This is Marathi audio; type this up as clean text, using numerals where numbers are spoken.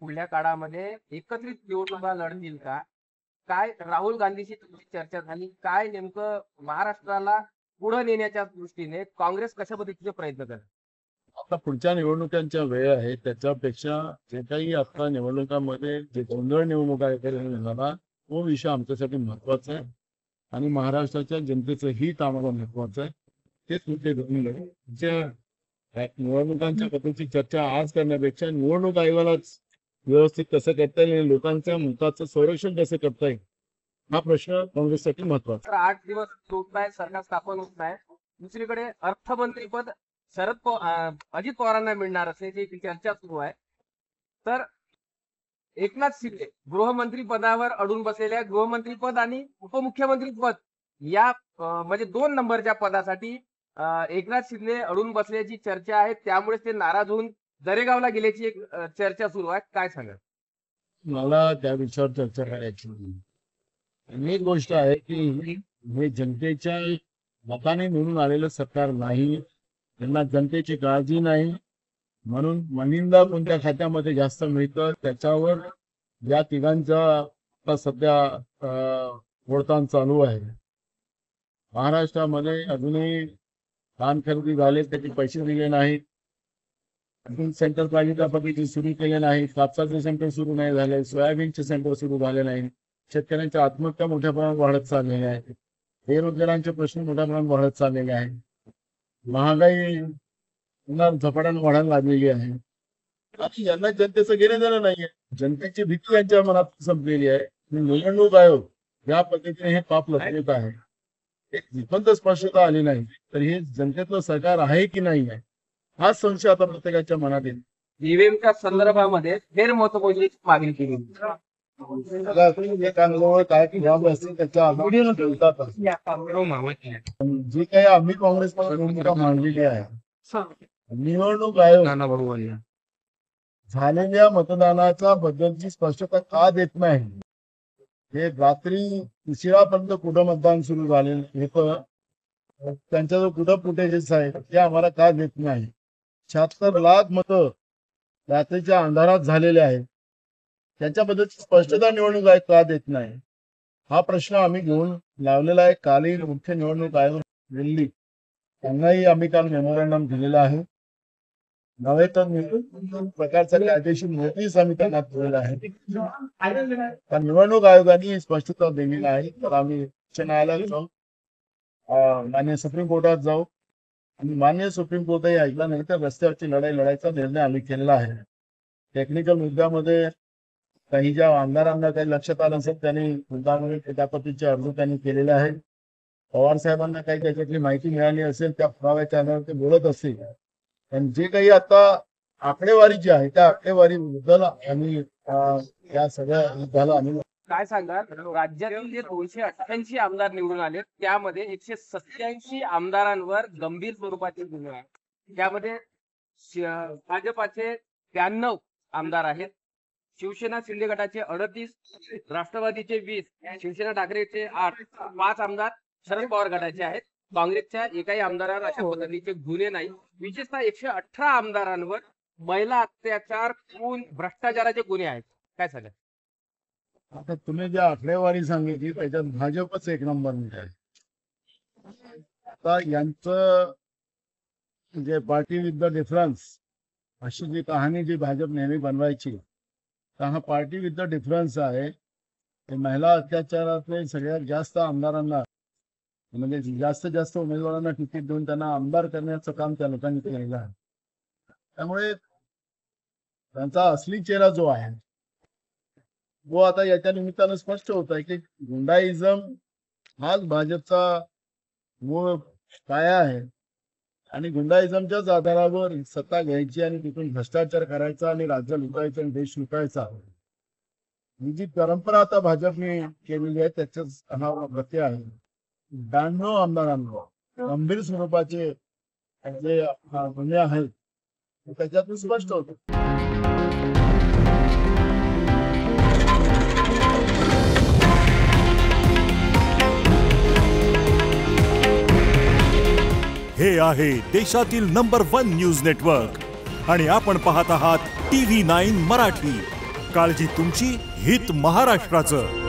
पुढल्या काळामध्ये एकत्रित निवडणुका लढतील का? काय राहुल गांधीशी तुमची चर्चा झाली? काय नेमकं महाराष्ट्राला पुढे नेण्याच्या दृष्टीने काँग्रेस कशा पद्धतीचे प्रयत्न करेल? आता पुढच्या निवडणुकांच्या वेळ आहे, त्याच्यापेक्षा जे काही आता निवडणुकांमध्ये जे गोंधळ निवडणुका झाला तो विषय आमच्यासाठी महत्वाचा आहे आणि महाराष्ट्राच्या जनतेचं हित आम्हाला महत्वाचं आहे. तेच मुद्दे घेऊन निवडणुकांच्या पद्धतीची चर्चा आज करण्यापेक्षा निवडणूक आयोगालाच व्यवस्थित कसं करता येईल, लोकांच्या मताचं संरक्षण कसं करता येईल हा प्रश्न काँग्रेससाठी महत्वाचा. तर 8 दिवस होत आहे, सरकार स्थापन होत आहे. दुसरीकडे अर्थमंत्रीपद अजित पवारांना मिळणार असल्याची चर्चा सुरू आहे. तर एकनाथ शिंदे गृहमंत्री पदावर अडून बसलेल्या गृहमंत्रीपद आणि उपमुख्यमंत्री पद या म्हणजे 2 नंबरच्या पदासाठी एकनाथ शिंदे अडून बसल्याची चर्चा आहे. त्यामुळे ते नाराज होऊन दरेगावला गेल्याची एक चर्चा सुरू आहे. काय सांगा? मला त्या विषयावर चर्चा करायची नाही. एक गोष्ट आहे की हे जनतेच्या मताने निवडून आलेलं सरकार नाही, त्यांना जनतेची काळजी नाही, म्हणून मनिंदा कोणत्या खात्यामध्ये जास्त मिळतं त्याच्यावर या तिघांचा सध्या ओढताण चालू आहे. महाराष्ट्रामध्ये अजूनही धान खरेदी झाले, त्याचे पैसे दिले नाहीत. अजून सेंटर पालिका पद्धती सुरू केले नाही, कापसाचे सेंटर सुरू नाही झाले, सोयाबीनचे सेंटर सुरू झाले नाही. शेतकऱ्यांच्या आत्महत्या मोठ्या प्रमाणात वाढत चाललेल्या आहेत, बेरोजगारांचे प्रश्न मोठ्या प्रमाणात वाढत चाललेले आहेत, महागाई झपाट्याने वाढायला लागलेली आहे. आणि यांना जनतेचं घेणं देणं नाहीये. जनतेची भीती यांच्या मनात संपलेली आहे. निवडणूक आयोग या पद्धतीने हे पाप लपवत आहे. एक जिवंत स्पष्टता आली नाही तर हे जनतेतलं सरकार आहे की नाही आहे हा संशय आता प्रत्येकाच्या मनात येईल. ईव्हीएमच्या संदर्भामध्ये फेर महत्वपूर्ण मागणी केली. जी काही आम्ही काँग्रेस निवडणुका मांडलेली आहे, निवडणूक आयोग झालेल्या मतदानाच्या बद्दलची स्पष्टता का देत नाही? हे रात्री उशिरापर्यंत कुठं मतदान सुरू झालेलं होतं, त्यांच्या जो कुठं फुटेजेस आहेत ते आम्हाला का देत नाही? 76 लाख मतं रात्रीच्या अंधारात झालेले आहेत, त्याच्याबद्दलची स्पष्टता निवडणूक आयोग का देत नाही हा प्रश्न आम्ही घेऊन लावलेला आहे. कालीन मुख्य निवडणूक आयोग दिल्ली त्यांनाही आम्ही काल मेमोरंडम दिलेला आहे. नव्हे तर प्रकारचा कायदेशीर नोटीस आम्ही त्यांना दिलेला आहे. पण निवडणूक आयोगाने स्पष्टता दिलेली आहे. तर आम्ही उच्च न्यायालयात जाऊ, मान्य सुप्रीम कोर्टात जाऊ आणि मान्य सुप्रीम कोर्टही ऐकला नाही तर रस्त्यावरची लढाई लढायचा निर्णय आम्ही केलेला आहे. टेक्निकल मुद्द्यामध्ये काही ज्या आमदारांना काही लक्षात आलं असेल त्यांनी त्या पद्धतीचे अर्ज त्यांनी केलेले आहेत. पवार साहेबांना काही त्याच्यातली माहिती मिळाली असेल त्या पुराव्याच्या आधारावर ते बोलत असतील. पण जे काही आता आकडेवारी जी आहे त्या आकडेवारी बद्दल आम्ही या सगळ्या युद्धाला आम्ही काय सांगा? राज्यातील जे 288 आमदार निवडून आले त्यामध्ये 187 आमदारांवर गंभीर स्वरूपाचे गुन्हे आहेत. त्यामध्ये भाजपाचे 93 आमदार आहेत, शिवसेना शिंदे गटाचे 38, राष्ट्रवादीचे 20, शिवसेना ठाकरेचे 8, 5 आमदार शरद पवार गटाचे आहेत. काँग्रेसच्या एकाही आमदारावर अशा पद्धतीचे गुन्हे नाही. विशेषतः 118 आमदारांवर महिला अत्याचार, खून, भ्रष्टाचाराचे गुन्हे आहेत. काय सांगा? आता तुम्ही ज्या आकडेवारी सांगितली त्याच्यात भाजपच 1 नंबर आहे. आता यांचं जे पार्टी विथ द डिफरन्स अशी जी कहाणी जी भाजप नेहमी बनवायची, तर हा पार्टी विथ द डिफरन्स आहे. महिला अत्याचारातले सगळ्यात जास्त आमदारांना म्हणजे जास्त उमेदवारांना तिकीट देऊन त्यांना आमदार करण्याचं काम त्या लोकांनी केलेलं आहे. त्यामुळे त्यांचा असली चेहरा जो आहे वो आता याच्या निमित्तानं स्पष्ट होत आहे की गुंडाईझम हाच भाजपचा मूळ पाया आहे आणि गुंडाईझमच्याच आधारावर सत्ता घ्यायची आणि तिथून भ्रष्टाचार करायचा आणि राज्य लुटायचं आणि देश लुटायचा ही जी परंपरा आता भाजपने केलेली आहे त्याच्याच गती आहे. 92 आमदारांवर गंभीर स्वरूपाचे जे गुन्हे आहेत त्याच्यातून स्पष्ट होतं. हे आहे देशातील नंबर 1 न्यूज नेटवर्क आणि आपण पाहत आहात TV9 मराठी. काळजी तुमची, हित महाराष्ट्राचं.